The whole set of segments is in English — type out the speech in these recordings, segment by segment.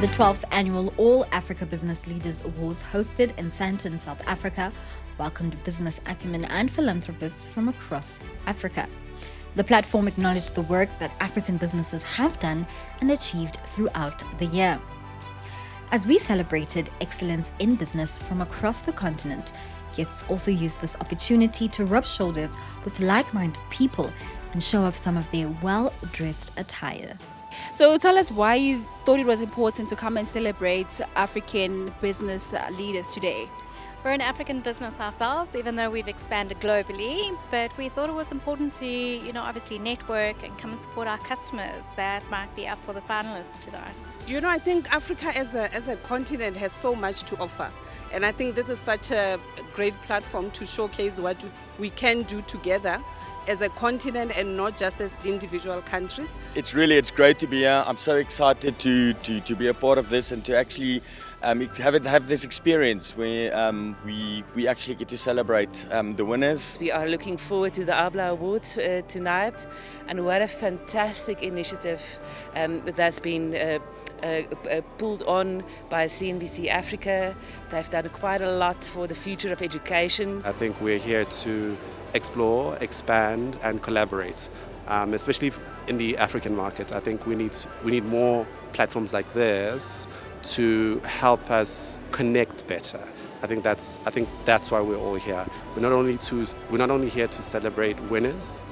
The 12th annual All Africa Business Leaders Awards, hosted in Sandton, South Africa, welcomed business acumen and philanthropists from across Africa. The platform acknowledged the work that African businesses have done and achieved throughout the year. As we celebrated excellence in business from across the continent, guests also used this opportunity to rub shoulders with like-minded people and show off some of their well-dressed attire. So tell us why you thought it was important to come and celebrate African business leaders today. We're an African business ourselves, even though we've expanded globally, but we thought it was important to, obviously network and come and support our customers that might be up for the finalists tonight. I think Africa as a continent has so much to offer. And I think this is such a great platform to showcase what we can do together as a continent and not just as individual countries. It's great to be here. I'm so excited to be a part of this and to actually have this experience where we actually get to celebrate the winners. We are looking forward to the AABLA Awards tonight, and what a fantastic initiative that's been pulled on by CNBC Africa. They've done quite a lot for the future of education. I think we're here to explore, expand and collaborate, especially in the African market. I think we need more platforms like this to help us connect better. I think that's why we're all here. We're not only here to celebrate winners,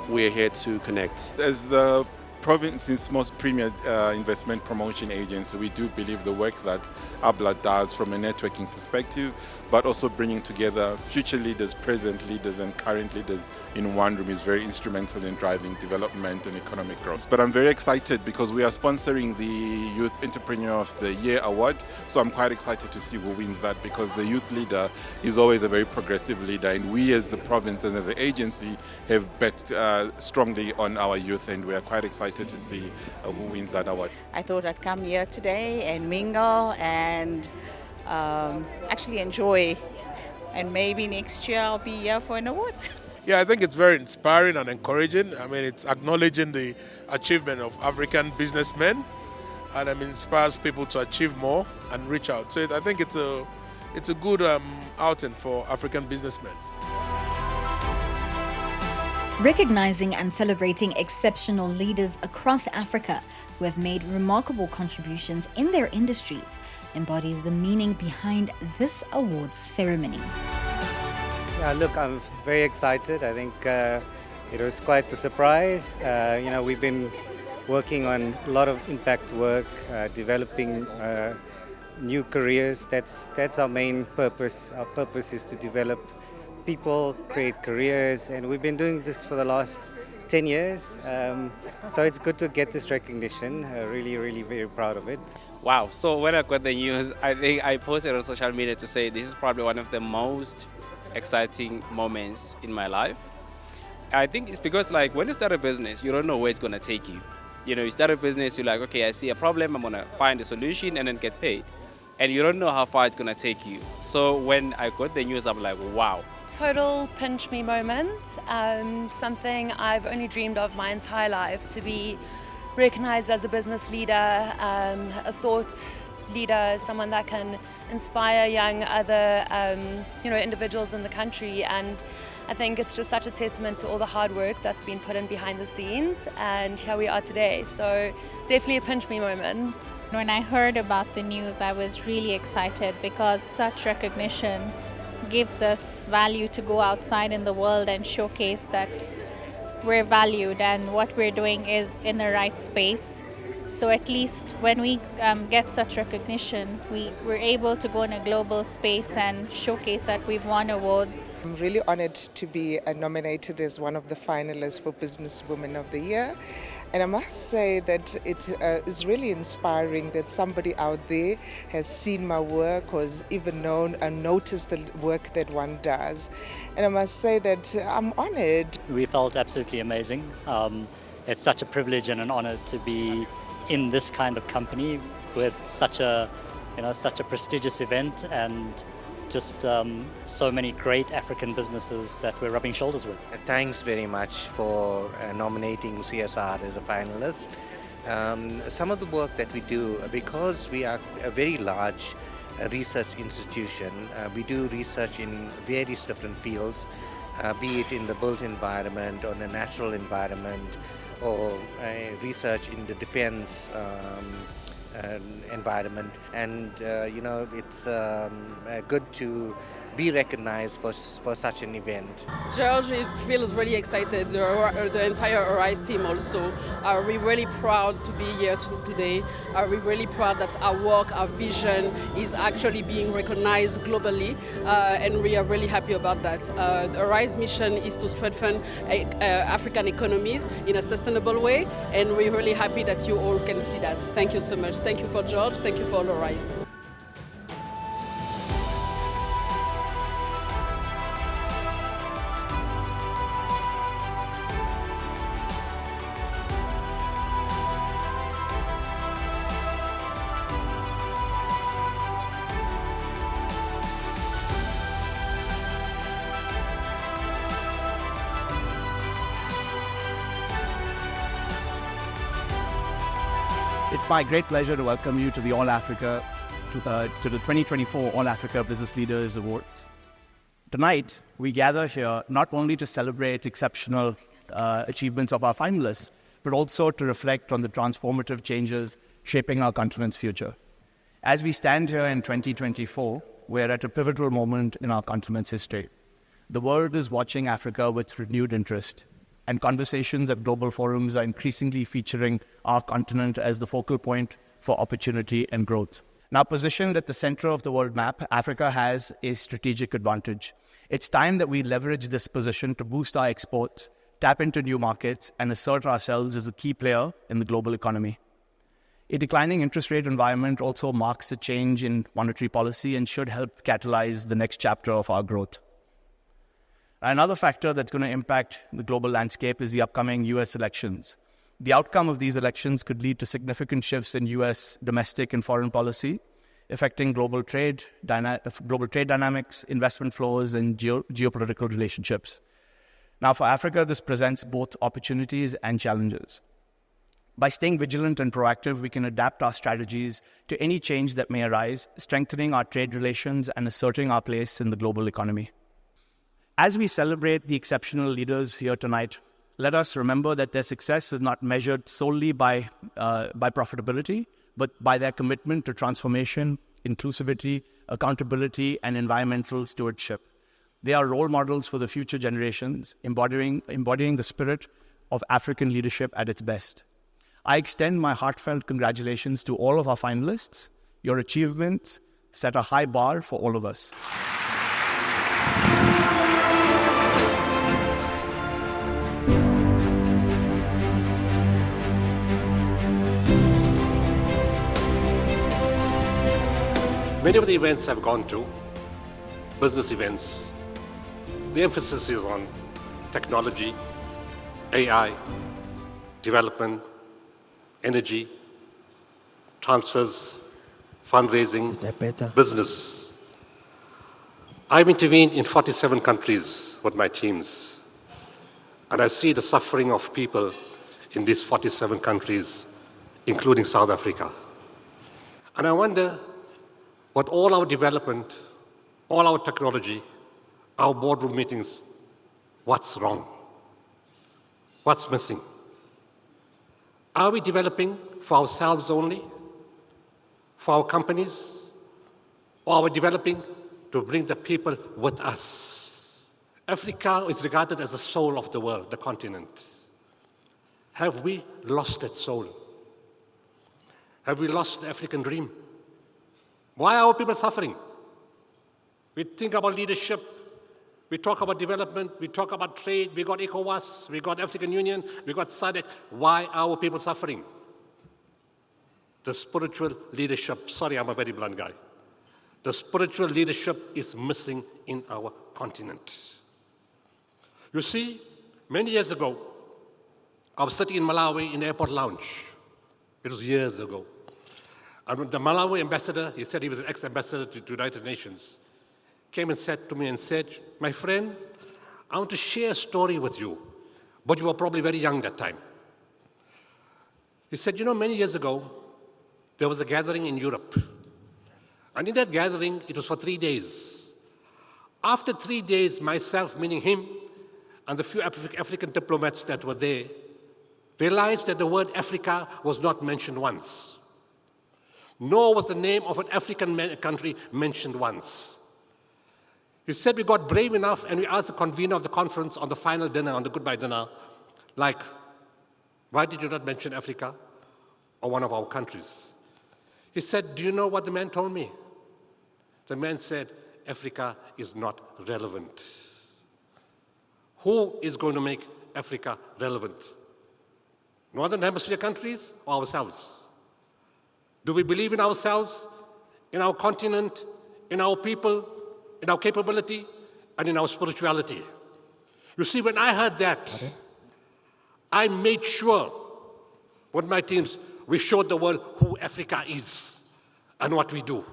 we're here to connect. As the province's most premier investment promotion agency, we do believe the work that AABLA does from a networking perspective, but also bringing together future leaders, present leaders and current leaders in one room is very instrumental in driving development and economic growth. But I'm very excited because we are sponsoring the Youth Entrepreneur of the Year award, so I'm quite excited to see who wins that, because the youth leader is always a very progressive leader, and we as the province and as an agency have bet strongly on our youth, and we are quite excited to see who wins that award. I thought I'd come here today and mingle and actually enjoy, and maybe next year I'll be here for an award. Yeah, I think it's very inspiring and encouraging. I mean, it's acknowledging the achievement of African businessmen, and it inspires people to achieve more and reach out. So I think it's a good outing for African businessmen. Recognizing and celebrating exceptional leaders across Africa who have made remarkable contributions in their industries embodies the meaning behind this awards ceremony. Yeah, look, I'm very excited. I think it was quite a surprise. We've been working on a lot of impact work, developing new careers. That's our main purpose. Our purpose is to develop people, create careers, and we've been doing this for the last 10 years. So it's good to get this recognition. Really very proud of it. Wow, so when I got the news, I think I posted on social media to say this is probably one of the most exciting moments in my life. I think it's because when you start a business, you don't know where it's going to take you. You start a business, you're like, okay, I see a problem, I'm going to find a solution and then get paid. And you don't know how far it's going to take you. So when I got the news, I'm like, wow. Total pinch me moment, something I've only dreamed of my entire life, to be recognized as a business leader, a thought leader, someone that can inspire young other individuals in the country. And I think it's just such a testament to all the hard work that's been put in behind the scenes, and here we are today. So definitely a pinch me moment. When I heard about the news, I was really excited because such recognition gives us value to go outside in the world and showcase that we're valued and what we're doing is in the right space. So at least when we get such recognition, we're able to go in a global space and showcase that we've won awards. I'm really honored to be nominated as one of the finalists for Businesswoman of the Year. And I must say that it is really inspiring that somebody out there has seen my work or has even known and noticed the work that one does. And I must say that I'm honored. We felt absolutely amazing. It's such a privilege and an honor to be in this kind of company with such a prestigious event, and just so many great African businesses that we're rubbing shoulders with. Thanks very much for nominating CSR as a finalist. Some of the work that we do, because we are a very large research institution, we do research in various different fields, be it in the built environment or the natural environment, or research in the defense environment. And it's good to be recognized for such an event. George feels really excited, the entire Arise team also. We're really proud to be here today. We're really proud that our work, our vision is actually being recognized globally, and we are really happy about that. The Arise mission is to strengthen African economies in a sustainable way, and we're really happy that you all can see that. Thank you so much. Thank you for George, thank you for Arise. It's my great pleasure to welcome you to the All Africa, to the 2024 All Africa Business Leaders Awards. Tonight, we gather here not only to celebrate exceptional achievements of our finalists, but also to reflect on the transformative changes shaping our continent's future. As we stand here in 2024, we're at a pivotal moment in our continent's history. The world is watching Africa with renewed interest, and conversations at global forums are increasingly featuring our continent as the focal point for opportunity and growth. Now positioned at the center of the world map, Africa has a strategic advantage. It's time that we leverage this position to boost our exports, tap into new markets, and assert ourselves as a key player in the global economy. A declining interest rate environment also marks a change in monetary policy and should help catalyze the next chapter of our growth. Another factor that's going to impact the global landscape is the upcoming US elections. The outcome of these elections could lead to significant shifts in US domestic and foreign policy, affecting global trade dynamics, investment flows, and geopolitical relationships. Now, for Africa, this presents both opportunities and challenges. By staying vigilant and proactive, we can adapt our strategies to any change that may arise, strengthening our trade relations and asserting our place in the global economy. As we celebrate the exceptional leaders here tonight, let us remember that their success is not measured solely by profitability, but by their commitment to transformation, inclusivity, accountability, and environmental stewardship. They are role models for the future generations, embodying the spirit of African leadership at its best. I extend my heartfelt congratulations to all of our finalists. Your achievements set a high bar for all of us. Many of the events I've gone to, business events, the emphasis is on technology, AI, development, energy, transfers, fundraising, business. I've intervened in 47 countries with my teams, and I see the suffering of people in these 47 countries, including South Africa. And I wonder, what all our development, all our technology, our boardroom meetings, what's wrong? What's missing? Are we developing for ourselves only? For our companies? Or are we developing to bring the people with us? Africa is regarded as the soul of the world, the continent. Have we lost that soul? Have we lost the African dream? Why are our people suffering? We think about leadership, we talk about development, we talk about trade, we got ECOWAS, we got African Union, we got SADC. Why are our people suffering? The spiritual leadership, sorry, I'm a very blunt guy. The spiritual leadership is missing in our continent. You see, many years ago, I was sitting in Malawi in the airport lounge. It was years ago. And the Malawi ambassador, he said he was an ex-ambassador to the United Nations, came and said to me and said, my friend, I want to share a story with you, but you were probably very young that time. He said, many years ago, there was a gathering in Europe. And in that gathering, it was for 3 days. After 3 days, myself, meaning him, and the few African diplomats that were there, realized that the word Africa was not mentioned once. Nor was the name of an African country mentioned once. He said we got brave enough and we asked the convener of the conference on the final dinner, on the goodbye dinner, like, why did you not mention Africa or one of our countries? He said, do you know what the man told me? The man said, Africa is not relevant. Who is going to make Africa relevant? Northern Hemisphere countries or ourselves? Do we believe in ourselves, in our continent, in our people, in our capability, and in our spirituality? You see, when I heard that, I made sure with my teams, we showed the world who Africa is and what we do.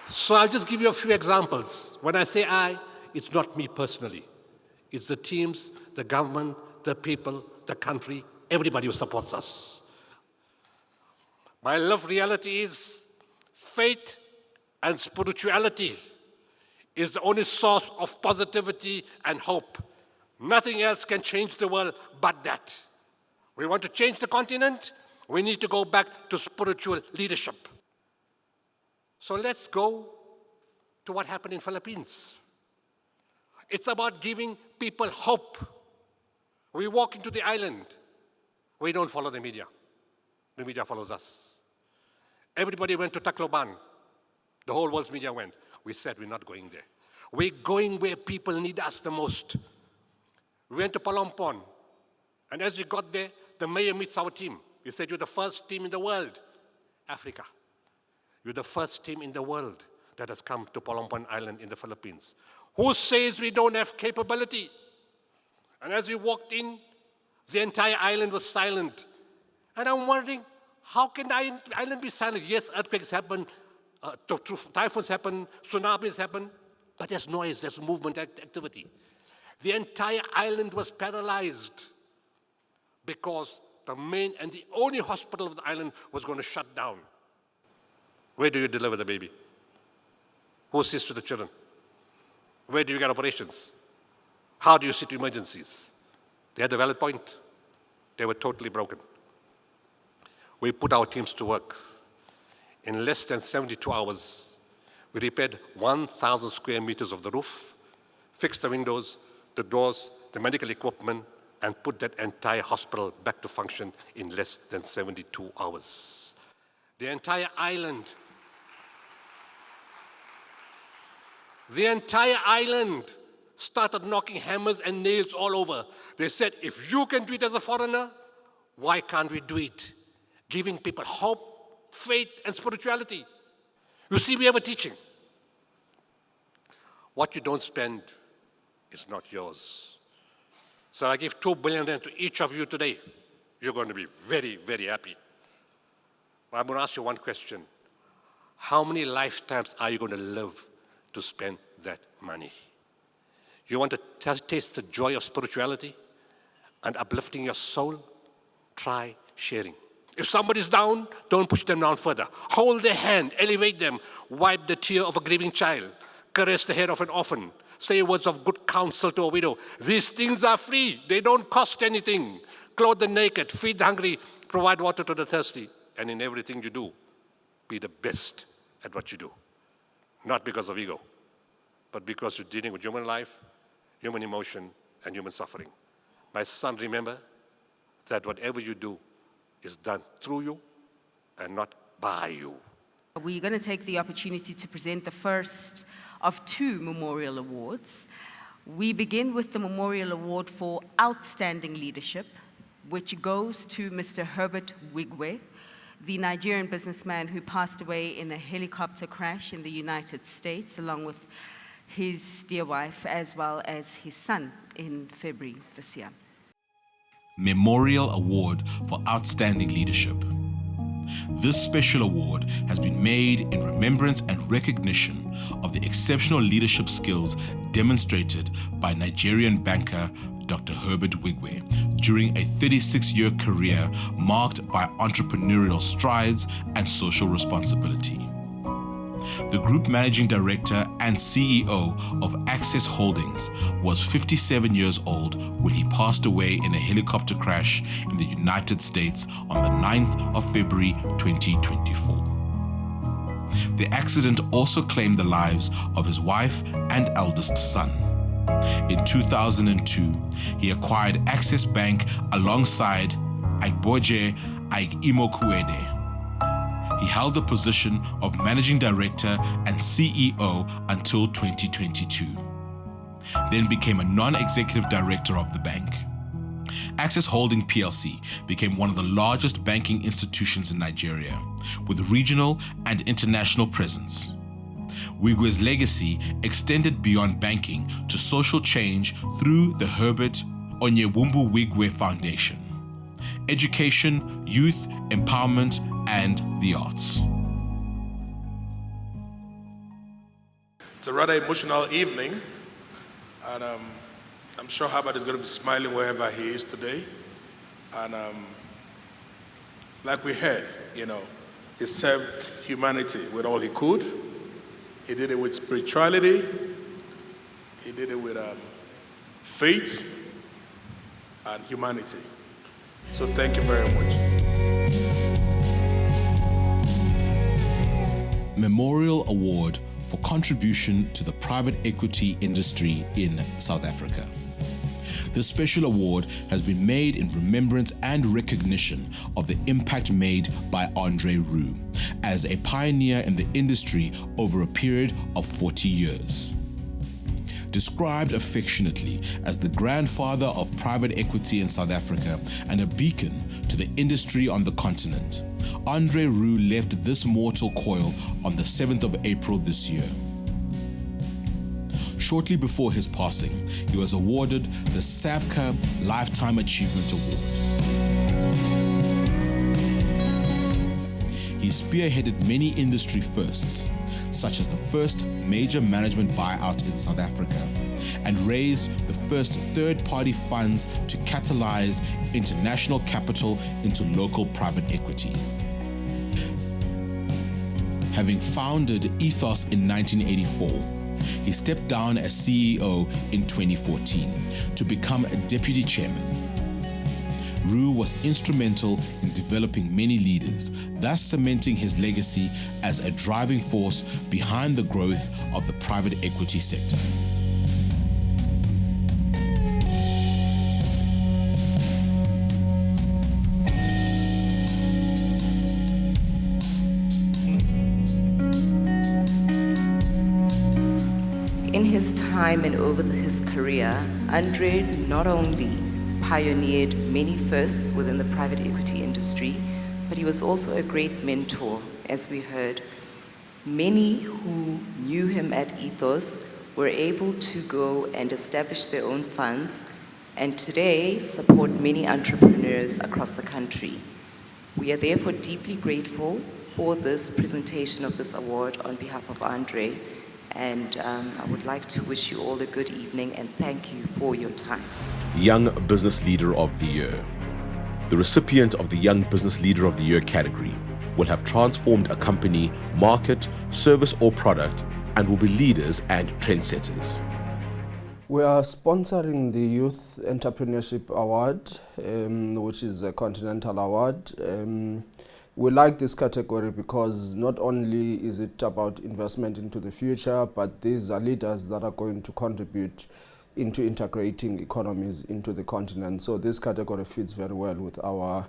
So I'll just give you a few examples. When I say I, it's not me personally. It's the teams, the government, the people, the country, everybody who supports us. My love reality is faith and spirituality is the only source of positivity and hope. Nothing else can change the world but that. We want to change the continent, we need to go back to spiritual leadership. So let's go to what happened in Philippines. It's about giving people hope. We walk into the island. We don't follow the media. The media follows us. Everybody went to Tacloban. The whole world's media went. We said we're not going there. We're going where people need us the most. We went to Palompon. And as we got there, the mayor meets our team. He said, you're the first team in the world. Africa. You're the first team in the world that has come to Palompon Island in the Philippines. Who says we don't have capability? And as we walked in, the entire island was silent. And I'm wondering, how can the island be silent? Yes, earthquakes happen, typhoons happen, tsunamis happen, but there's noise, there's movement, activity. The entire island was paralyzed because the main and the only hospital of the island was going to shut down. Where do you deliver the baby? Who sees to the children? Where do you get operations? How do you see to emergencies? They had a valid point. They were totally broken. We put our teams to work. In less than 72 hours, we repaired 1,000 square meters of the roof, fixed the windows, the doors, the medical equipment, and put that entire hospital back to function in less than 72 hours. The entire island started knocking hammers and nails all over. They said, if you can do it as a foreigner, why can't we do it? Giving people hope, faith, and spirituality. You see, we have a teaching. What you don't spend is not yours. So I give 2 billion to each of you today. You're going to be very, very happy. But I'm going to ask you one question. How many lifetimes are you going to live to spend that money? You want to taste the joy of spirituality and uplifting your soul? Try sharing. If somebody's down, don't push them down further. Hold their hand, elevate them, wipe the tear of a grieving child, caress the head of an orphan, say words of good counsel to a widow. These things are free. They don't cost anything. Clothe the naked, feed the hungry, provide water to the thirsty. And in everything you do, be the best at what you do. Not because of ego, but because you're dealing with human life, human emotion, and human suffering. My son, remember that whatever you do is done through you and not by you. We're going to take the opportunity to present the first of 2 memorial awards. We begin with the Memorial Award for Outstanding Leadership, which goes to Mr. Herbert Wigwe, the Nigerian businessman who passed away in a helicopter crash in the United States, along with his dear wife, as well as his son, in February this year. Memorial Award for Outstanding Leadership. This special award has been made in remembrance and recognition of the exceptional leadership skills demonstrated by Nigerian banker Dr. Herbert Wigwe, during a 36-year career marked by entrepreneurial strides and social responsibility. The Group Managing Director and CEO of Access Holdings was 57 years old when he passed away in a helicopter crash in the United States on the 9th of February 2024. The accident also claimed the lives of his wife and eldest son. In 2002, he acquired Access Bank alongside Agboje Imokuede. He held the position of Managing Director and CEO until 2022, then became a non-executive director of the bank. Access Holding PLC became one of the largest banking institutions in Nigeria, with regional and international presence. Wigwe's legacy extended beyond banking to social change through the Herbert Onyewumbu Wigwe Foundation, education, youth empowerment, and the arts. It's a rather emotional evening, and I'm sure Herbert is going to be smiling wherever he is today. And like we heard, he served humanity with all he could. He did it with spirituality. He did it with faith and humanity. So thank you very much. Memorial Award for contribution to the private equity industry in South Africa. This special award has been made in remembrance and recognition of the impact made by Andre Roux as a pioneer in the industry over a period of 40 years. Described affectionately as the grandfather of private equity in South Africa and a beacon to the industry on the continent, Andre Roux left this mortal coil on the 7th of April this year. Shortly before his passing, he was awarded the SAVCA Lifetime Achievement Award. He spearheaded many industry firsts, such as the first major management buyout in South Africa, and raised the first third-party funds to catalyze international capital into local private equity. Having founded Ethos in 1984, he stepped down as CEO in 2014 to become a deputy chairman. Roux was instrumental in developing many leaders, thus cementing his legacy as a driving force behind the growth of the private equity sector. In his time and over his career, Andre not only pioneered many firsts within the private equity industry, but he was also a great mentor, as we heard. Many who knew him at Ethos were able to go and establish their own funds, and today support many entrepreneurs across the country. We are therefore deeply grateful for this presentation of this award on behalf of Andre. And I would like to wish you all a good evening and thank you for your time. Young Business Leader of the Year. The recipient of the Young Business Leader of the Year category will have transformed a company, market, service or product and will be leaders and trendsetters. We are sponsoring the Youth Entrepreneurship Award, which is a continental award. We like this category because not only is it about investment into the future, but these are leaders that are going to contribute into integrating economies into the continent. So this category fits very well with our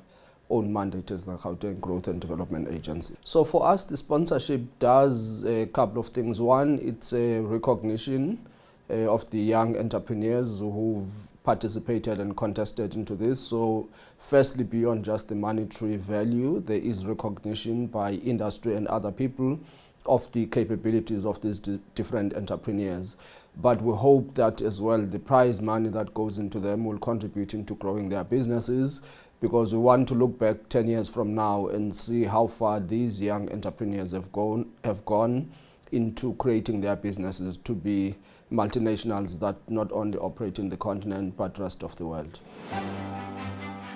own mandate as the Gauteng Growth and Development Agency. So for us, the sponsorship does a couple of things. One, it's a recognition of the young entrepreneurs who've participated and contested into this. So firstly, beyond just the monetary value, there is recognition by industry and other people of the capabilities of these different entrepreneurs. But we hope that as well the prize money that goes into them will contribute into growing their businesses, because we want to look back 10 years from now and see how far these young entrepreneurs have gone into creating their businesses to be multinationals that not only operate in the continent but rest of the world.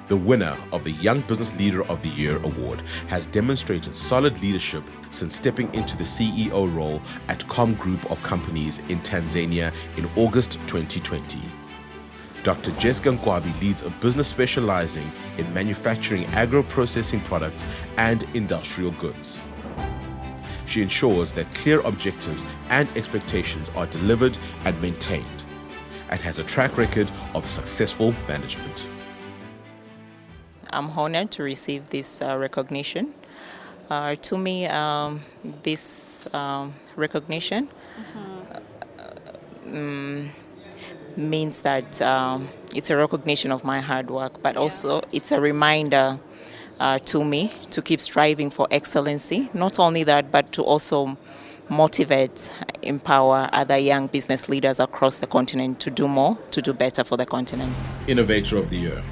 The winner of the Young Business Leader of the Year award has demonstrated solid leadership since stepping into the CEO role at Com Group of Companies in Tanzania in August 2020. Dr. Jessica Nkwabi leads a business specializing in manufacturing agro-processing products and industrial goods. She ensures that clear objectives and expectations are delivered and maintained, and has a track record of successful management. I'm honored to receive this recognition. To me, this recognition means that it's a recognition of my hard work, but also it's a reminder to me to keep striving for excellency. Not only that, but to also motivate, empower other young business leaders across the continent to do more, to do better for the continent. Innovator of the Year.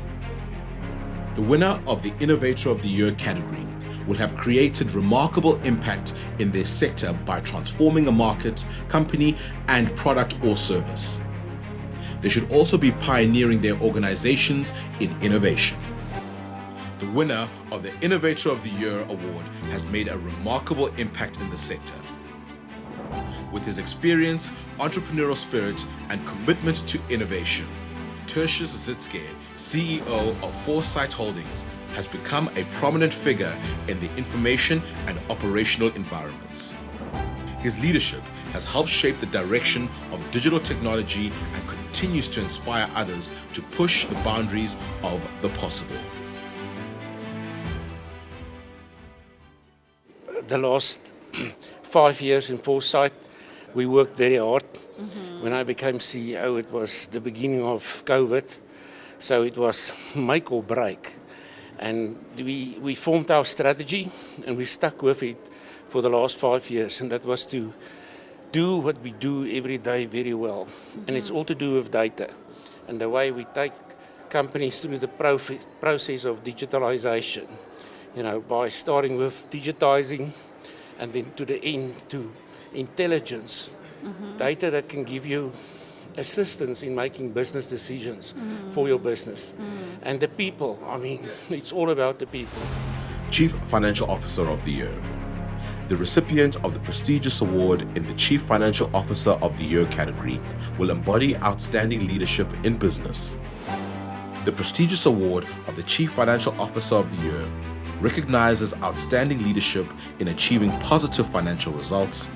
The winner of the Innovator of the Year category will have created remarkable impact in their sector by transforming a market, company, and product or service. They should also be pioneering their organizations in innovation. The winner of the Innovator of the Year award has made a remarkable impact in the sector. With his experience, entrepreneurial spirit, and commitment to innovation, Tertius Zitske, CEO of Foresight Holdings, has become a prominent figure in the information and operational environments. His leadership has helped shape the direction of digital technology and continues to inspire others to push the boundaries of the possible. The last 5 years in Foresight, we worked very hard. When I became CEO, it was the beginning of COVID, so it was make or break. And we formed our strategy and we stuck with it for the last 5 years, and that was to do what we do every day very well. And it's all to do with data and the way we take companies through the process of digitalization, by starting with digitizing and then to the end to intelligence, data that can give you assistance in making business decisions for your business. And the people, it's all about the people. Chief Financial Officer of the Year. The recipient of the prestigious award in the Chief Financial Officer of the Year category will embody outstanding leadership in business. The prestigious award of the Chief Financial Officer of the Year recognizes outstanding leadership in achieving positive financial results,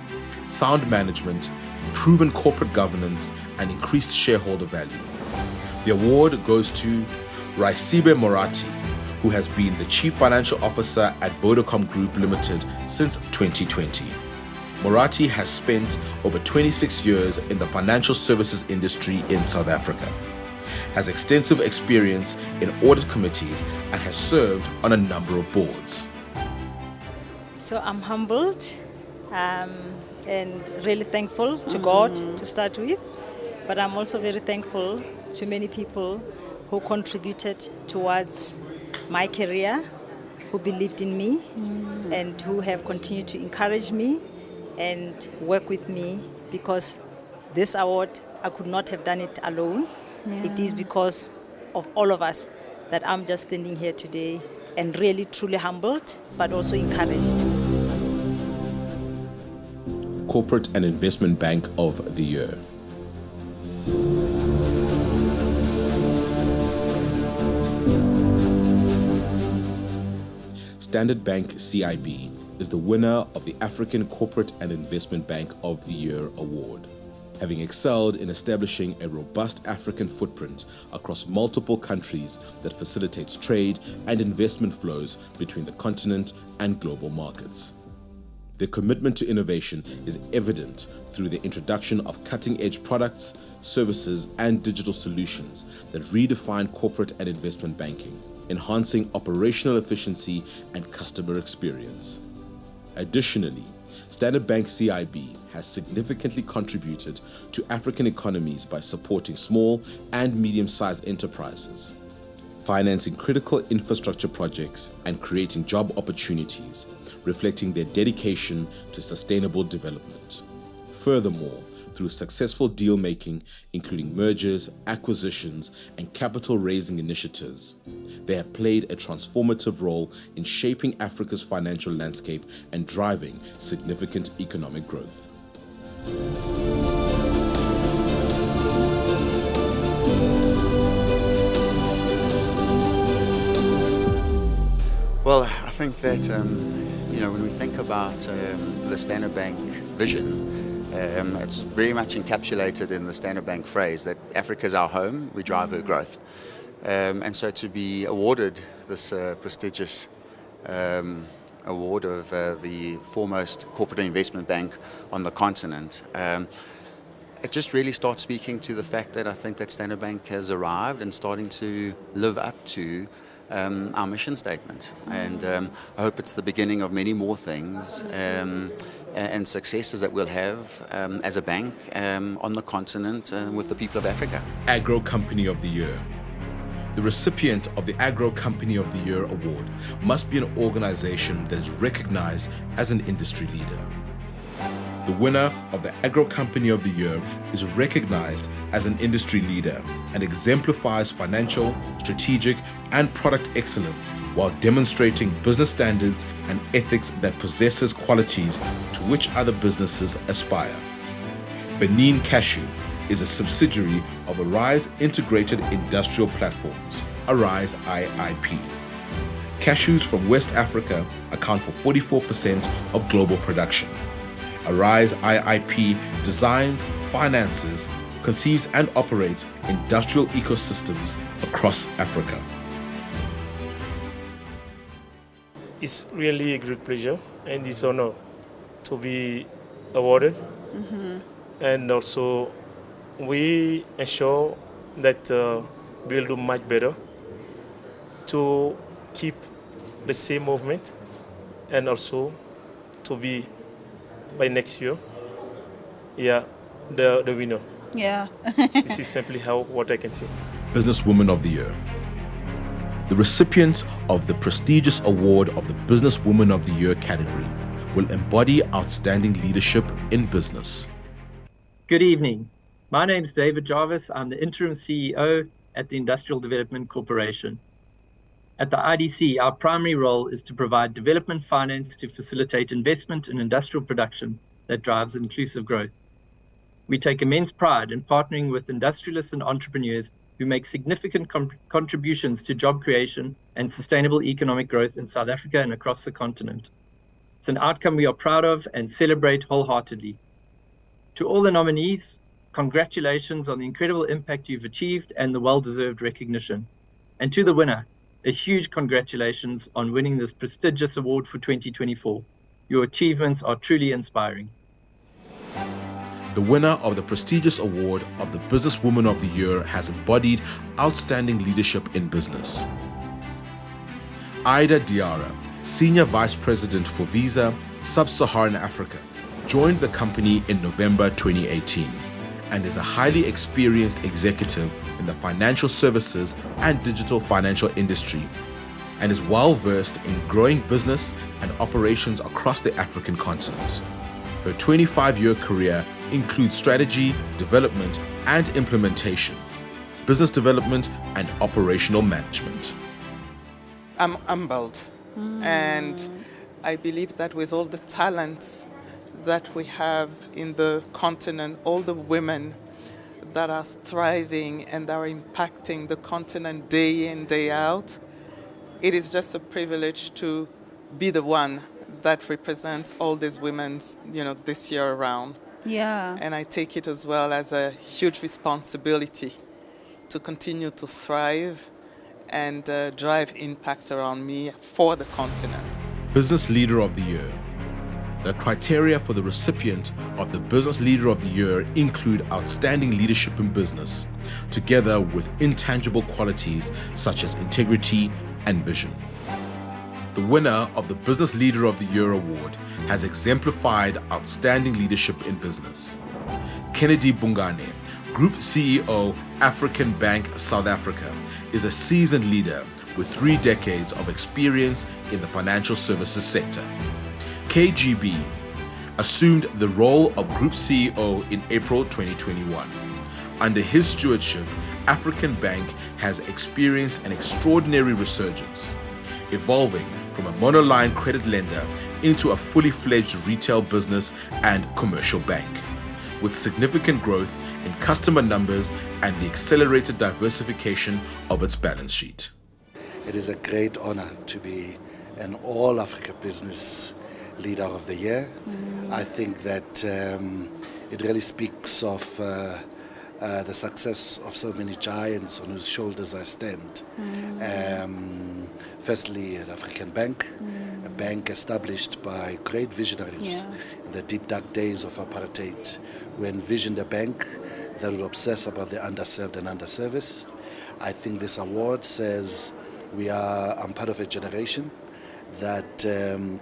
sound management, proven corporate governance, and increased shareholder value. The award goes to Raisibe Morati, who has been the Chief Financial Officer at Vodacom Group Limited since 2020. Morati has spent over 26 years in the financial services industry in South Africa, has extensive experience in audit committees, and has served on a number of boards. So I'm humbled and really thankful to God to start with, but I'm also very thankful to many people who contributed towards my career, who believed in me and who have continued to encourage me and work with me, because this award, I could not have done it alone. Yeah. It is because of all of us that I'm just standing here today and really truly humbled, but also encouraged. Corporate and Investment Bank of the Year. Standard Bank CIB is the winner of the African Corporate and Investment Bank of the Year award, having excelled in establishing a robust African footprint across multiple countries that facilitates trade and investment flows between the continent and global markets. Their commitment to innovation is evident through the introduction of cutting-edge products, services, and digital solutions that redefine corporate and investment banking, enhancing operational efficiency and customer experience. Additionally, Standard Bank CIB has significantly contributed to African economies by supporting small and medium-sized enterprises, financing critical infrastructure projects, and creating job opportunities, reflecting their dedication to sustainable development. Furthermore, through successful deal-making, including mergers, acquisitions, and capital-raising initiatives, they have played a transformative role in shaping Africa's financial landscape and driving significant economic growth. Well, I think that when we think about the Standard Bank vision, it's very much encapsulated in the Standard Bank phrase that Africa is our home, we drive her growth. And so to be awarded this prestigious award of the foremost corporate investment bank on the continent, it just really starts speaking to the fact that I think that Standard Bank has arrived and starting to live up to our mission statement. And I hope it's the beginning of many more things and successes that we'll have as a bank on the continent with the people of Africa. Agro Company of the Year. The recipient of the Agro Company of the Year award must be an organization that is recognized as an industry leader. The winner of the Agro Company of the Year is recognized as an industry leader and exemplifies financial, strategic, and product excellence while demonstrating business standards and ethics that possesses qualities to which other businesses aspire. Benin Cashew is a subsidiary of Arise Integrated Industrial Platforms, Arise IIP. Cashews from West Africa account for 44% of global production. Arise IIP designs, finances, conceives and operates industrial ecosystems across Africa. It's really a great pleasure and this honor to be awarded. And also we ensure that we'll do much better to keep the same movement and also to be by next year, the winner. Yeah. This is simply what I can say. Businesswoman of the Year. The recipient of the prestigious award of the Businesswoman of the Year category will embody outstanding leadership in business. Good evening. My name is David Jarvis. I'm the interim CEO at the Industrial Development Corporation. At the IDC, our primary role is to provide development finance to facilitate investment in industrial production that drives inclusive growth. We take immense pride in partnering with industrialists and entrepreneurs who make significant contributions to job creation and sustainable economic growth in South Africa and across the continent. It's an outcome we are proud of and celebrate wholeheartedly. To all the nominees, congratulations on the incredible impact you've achieved and the well-deserved recognition. And to the winner, a huge congratulations on winning this prestigious award for 2024. Your achievements are truly inspiring. The winner of the prestigious award of the Businesswoman of the Year has embodied outstanding leadership in business. Ida Diarra, Senior Vice President for Visa, Sub-Saharan Africa, joined the company in November 2018 and is a highly experienced executive in the financial services and digital financial industry, and is well versed in growing business and operations across the African continent. Her 25-year career includes strategy, development, and implementation, business development, and operational management. I'm humbled, and I believe that with all the talents that we have in the continent, all the women that are thriving and are impacting the continent day in, day out, it is just a privilege to be the one that represents all these women, this year around. Yeah. And I take it as well as a huge responsibility to continue to thrive and drive impact around me for the continent. Business Leader of the Year. The criteria for the recipient of the Business Leader of the Year include outstanding leadership in business, together with intangible qualities such as integrity and vision. The winner of the Business Leader of the Year award has exemplified outstanding leadership in business. Kennedy Bungane, Group CEO, African Bank South Africa, is a seasoned leader with 3 decades of experience in the financial services sector. KGB, assumed the role of Group CEO in April 2021. Under his stewardship, African Bank has experienced an extraordinary resurgence, evolving from a monoline credit lender into a fully fledged retail business and commercial bank, with significant growth in customer numbers and the accelerated diversification of its balance sheet. It is a great honor to be an All-Africa Business Leader of the Year. I think that it really speaks of the success of so many giants on whose shoulders I stand. Firstly, at African Bank, a bank established by great visionaries in the deep dark days of apartheid, who envisioned a bank that would obsess about the underserved and underserviced. I think this award says I'm part of a generation that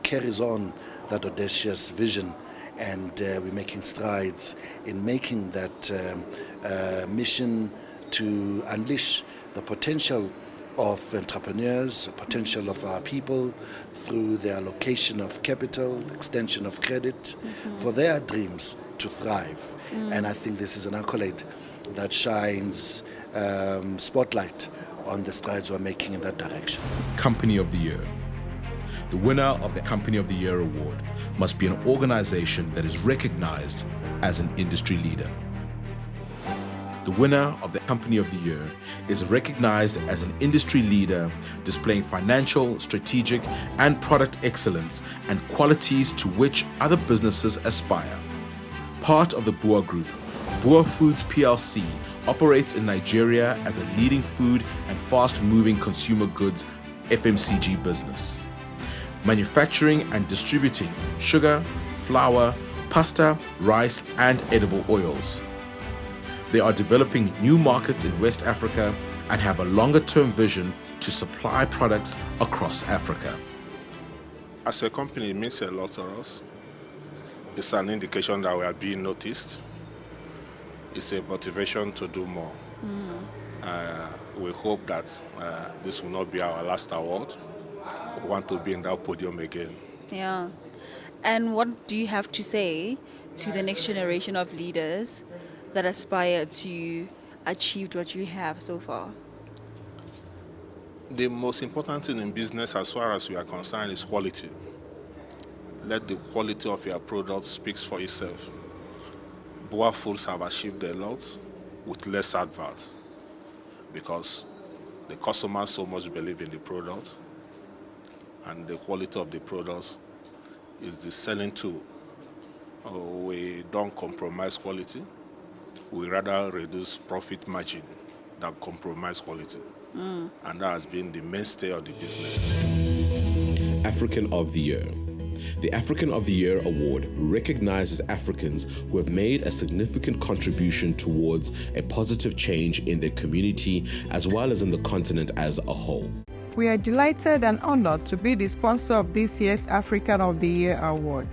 carries on that audacious vision, and we're making strides in making that mission to unleash the potential of entrepreneurs, the potential of our people through the allocation of capital, extension of credit for their dreams to thrive. And I think this is an accolade that shines spotlight on the strides we're making in that direction. Company of the Year. The winner of the Company of the Year award must be an organization that is recognized as an industry leader. The winner of the Company of the Year is recognized as an industry leader displaying financial, strategic, and product excellence and qualities to which other businesses aspire. Part of the Bua Group, Bua Foods PLC operates in Nigeria as a leading food and fast-moving consumer goods FMCG business, manufacturing and distributing sugar, flour, pasta, rice, and edible oils. They are developing new markets in West Africa and have a longer-term vision to supply products across Africa. As a company, it means a lot to us. It's an indication that we are being noticed. It's a motivation to do more. We hope that this will not be our last award. We want to be in that podium again. Yeah. And what do you have to say to the next generation of leaders that aspire to achieve what you have so far? The most important thing in business, as far as we are concerned, is quality. Let the quality of your product speak for itself. Bua Foods have achieved a lot with less advert because the customers so much believe in the product, and the quality of the products is the selling tool. We don't compromise quality. We rather reduce profit margin than compromise quality. And that has been the mainstay of the business. African of the Year. The African of the Year award recognizes Africans who have made a significant contribution towards a positive change in their community as well as in the continent as a whole. We are delighted and honored to be the sponsor of this year's African of the Year award,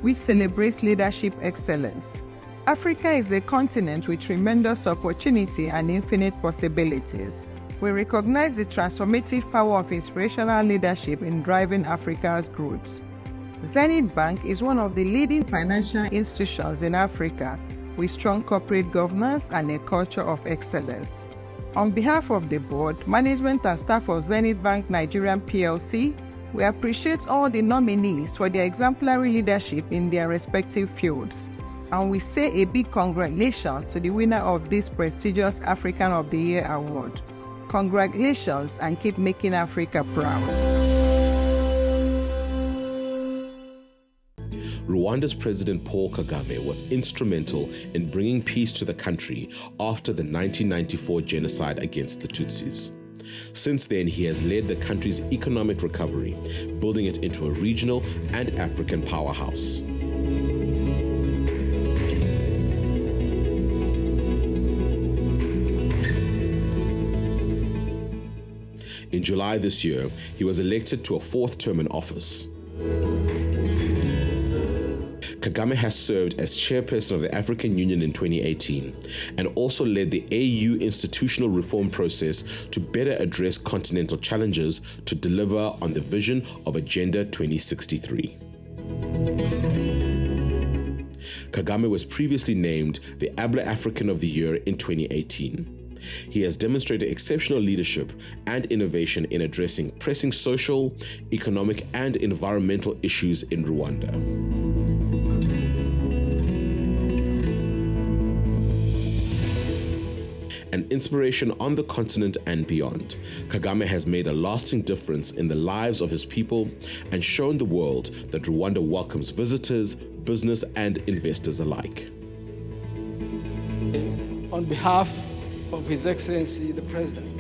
which celebrates leadership excellence. Africa is a continent with tremendous opportunity and infinite possibilities. We recognize the transformative power of inspirational leadership in driving Africa's growth. Zenith Bank is one of the leading financial institutions in Africa with strong corporate governance and a culture of excellence. On behalf of the board, management and staff of Zenith Bank Nigerian PLC, we appreciate all the nominees for their exemplary leadership in their respective fields. And we say a big congratulations to the winner of this prestigious African of the Year award. Congratulations and keep making Africa proud. Rwanda's President Paul Kagame was instrumental in bringing peace to the country after the 1994 genocide against the Tutsis. Since then, he has led the country's economic recovery, building it into a regional and African powerhouse. In July this year, he was elected to a fourth term in office. Kagame has served as chairperson of the African Union in 2018 and also led the AU institutional reform process to better address continental challenges to deliver on the vision of Agenda 2063. Kagame was previously named the AABLA African of the Year in 2018. He has demonstrated exceptional leadership and innovation in addressing pressing social, economic, and environmental issues in Rwanda. An inspiration on the continent and beyond, Kagame has made a lasting difference in the lives of his people and shown the world that Rwanda welcomes visitors, business and investors alike. On behalf of His Excellency the President,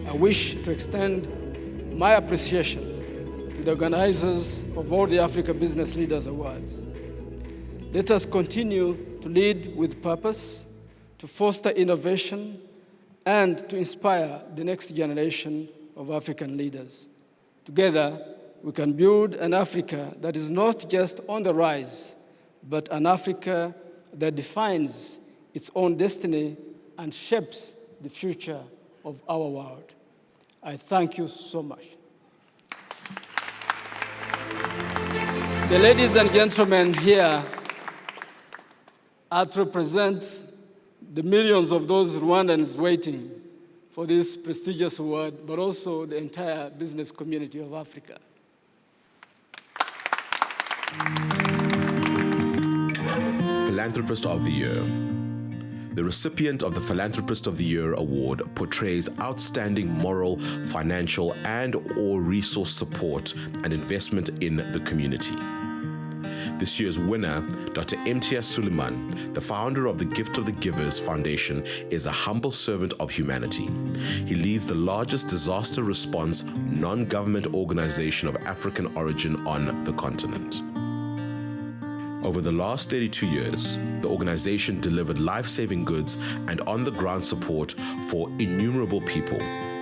I wish to extend my appreciation to the organizers of all the Africa Business Leaders Awards. Let us continue to lead with purpose, to foster innovation, and to inspire the next generation of African leaders. Together, we can build an Africa that is not just on the rise, but an Africa that defines its own destiny and shapes the future of our world. I thank you so much. The ladies and gentlemen here are to represent the millions of those Rwandans waiting for this prestigious award, but also the entire business community of Africa. Philanthropist of the Year. The recipient of the Philanthropist of the Year award portrays outstanding moral, financial, and/or resource support and investment in the community. This year's winner, Dr. Imtiaz Suleiman, the founder of the Gift of the Givers Foundation, is a humble servant of humanity. He leads the largest disaster response non-government organization of African origin on the continent. Over the last 32 years, the organization delivered life-saving goods and on-the-ground support for innumerable people,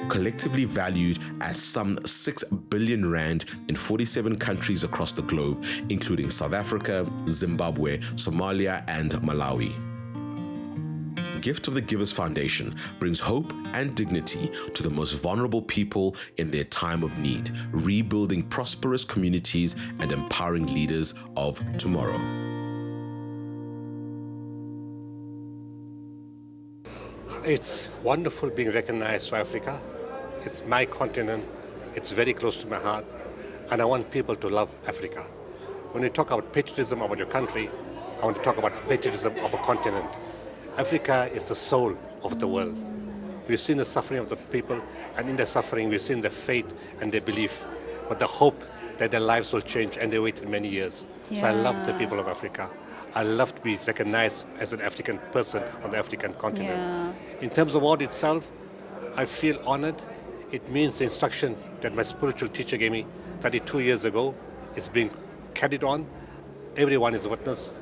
collectively valued at some 6 billion rand in 47 countries across the globe, including South Africa, Zimbabwe, Somalia, and Malawi. Gift of the Givers Foundation brings hope and dignity to the most vulnerable people in their time of need, rebuilding prosperous communities and empowering leaders of tomorrow. It's wonderful being recognized for Africa. It's my continent. It's very close to my heart. And I want people to love Africa. When you talk about patriotism about your country, I want to talk about patriotism of a continent. Africa is the soul of the world. We've seen the suffering of the people, and in their suffering, we've seen their faith and their belief, but the hope that their lives will change, and they waited many years. Yeah. So I love the people of Africa. I love to be recognized as an African person on the African continent. Yeah. In terms of award itself, I feel honored. It means the instruction that my spiritual teacher gave me 32 years ago is being carried on. Everyone is a witness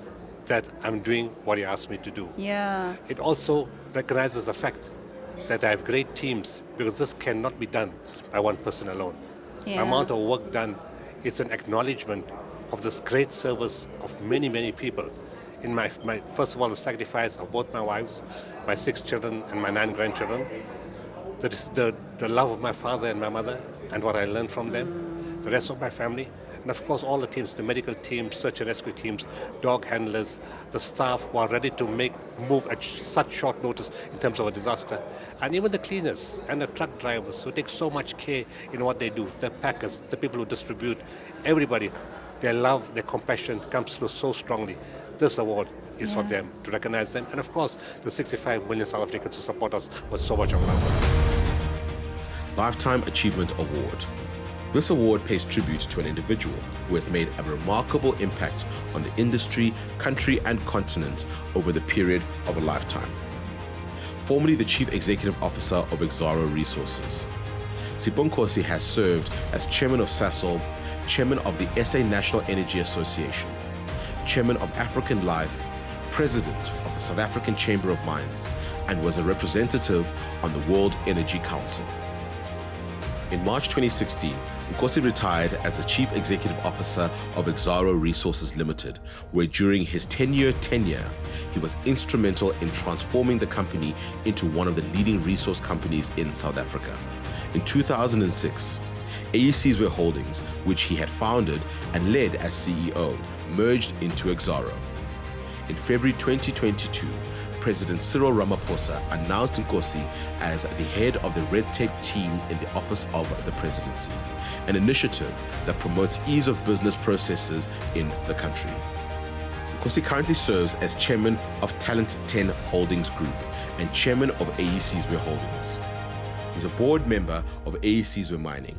that I'm doing what he asked me to do. Yeah. It also recognizes the fact that I have great teams, because this cannot be done by one person alone. Yeah. The amount of work done is an acknowledgement of this great service of many, many people. In my first of all, the sacrifice of both my wives, my 6 children, and my 9 grandchildren. The love of my father and my mother, and what I learned from them. The rest of my family. And of course, all the teams, the medical teams, search and rescue teams, dog handlers, the staff who are ready to move at such short notice in terms of a disaster. And even the cleaners and the truck drivers who take so much care in what they do, the packers, the people who distribute, everybody, their love, their compassion comes through so strongly. This award is for them, to recognize them. And of course, the 65 million South Africans who support us with so much of love. Lifetime Achievement Award. This award pays tribute to an individual who has made a remarkable impact on the industry, country, and continent over the period of a lifetime. Formerly the Chief Executive Officer of Agro Resources, Sibonkosi has served as Chairman of SASOL, Chairman of the SA National Energy Association, Chairman of African Life, President of the South African Chamber of Mines, and was a representative on the World Energy Council. In March 2016, Nkosi retired as the Chief Executive Officer of Agro Resources Limited, where during his 10-year tenure, he was instrumental in transforming the company into one of the leading resource companies in South Africa. In 2006, AEC's Holdings, which he had founded, and led as CEO, merged into Agro. In February 2022, President Cyril Ramaphosa announced Nkosi as the head of the red tape team in the Office of the Presidency, an initiative that promotes ease of business processes in the country. Nkosi currently serves as chairman of Talent 10 Holdings Group and chairman of AEC's Holdings. He's a board member of AEC's Mining,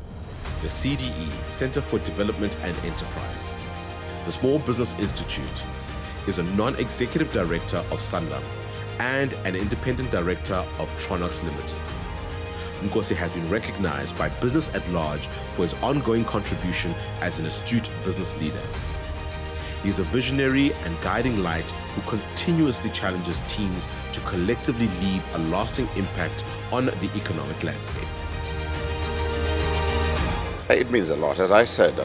the CDE, Center for Development and Enterprise. The Small Business Institute is a non-executive director of Sanlam and an independent director of Tronox Limited. Nkosi has been recognized by business at large for his ongoing contribution as an astute business leader. He is a visionary and guiding light who continuously challenges teams to collectively leave a lasting impact on the economic landscape. It means a lot. As I said,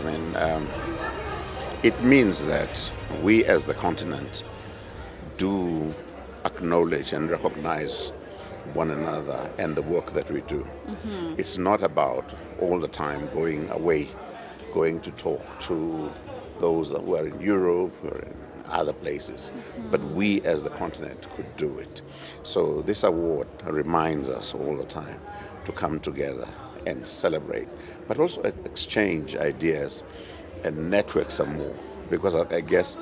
it means that we as the continent do acknowledge and recognize one another and the work that we do. It's not about all the time going away, going to talk to those who are in Europe or in other places, but we as the continent could do it. So this award reminds us all the time to come together and celebrate, but also exchange ideas and network some more, because I guess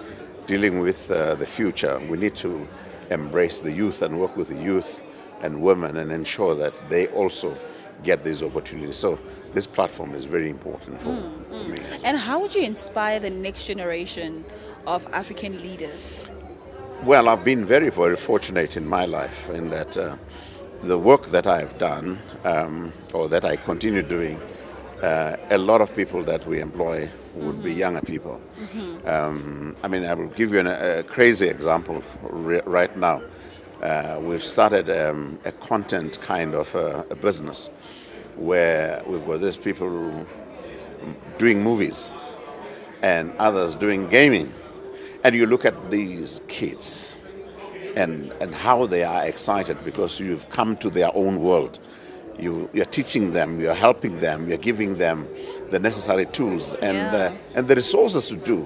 dealing with the future, we need to embrace the youth and work with the youth and women and ensure that they also get these opportunities. So this platform is very important for me. And how would you inspire the next generation of African leaders? Well, I've been very, very fortunate in my life in that the work that I've done, or that I continue doing, a lot of people that we employ would be younger people. I will give you a crazy example right now. We've started a content kind of a business where we've got these people doing movies and others doing gaming. And you look at these kids and how they are excited because you've come to their own world. You're teaching them, you're helping them, you're giving them the necessary tools and the resources to do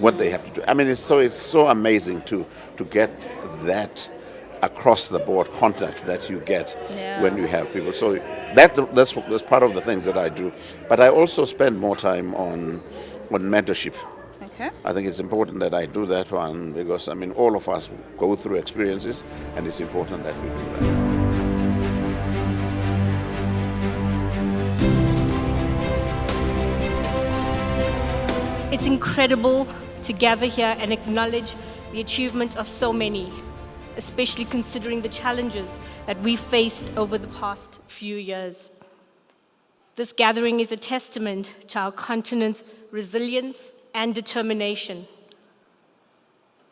what they have to do. It's so amazing to get that across the board contact that you get when you have people. So that's part of the things that I do. But I also spend more time on mentorship. Okay. I think it's important that I do that one because all of us go through experiences, and it's important that we do that. It's incredible to gather here and acknowledge the achievements of so many, especially considering the challenges that we've faced over the past few years. This gathering is a testament to our continent's resilience and determination.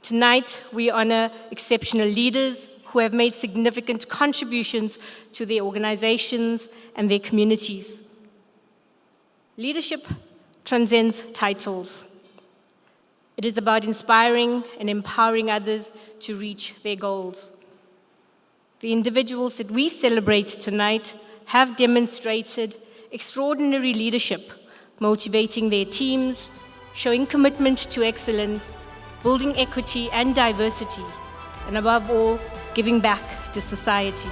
Tonight, we honor exceptional leaders who have made significant contributions to their organizations and their communities. Leadership transcends titles. It is about inspiring and empowering others to reach their goals. The individuals that we celebrate tonight have demonstrated extraordinary leadership, motivating their teams, showing commitment to excellence, building equity and diversity, and above all, giving back to society.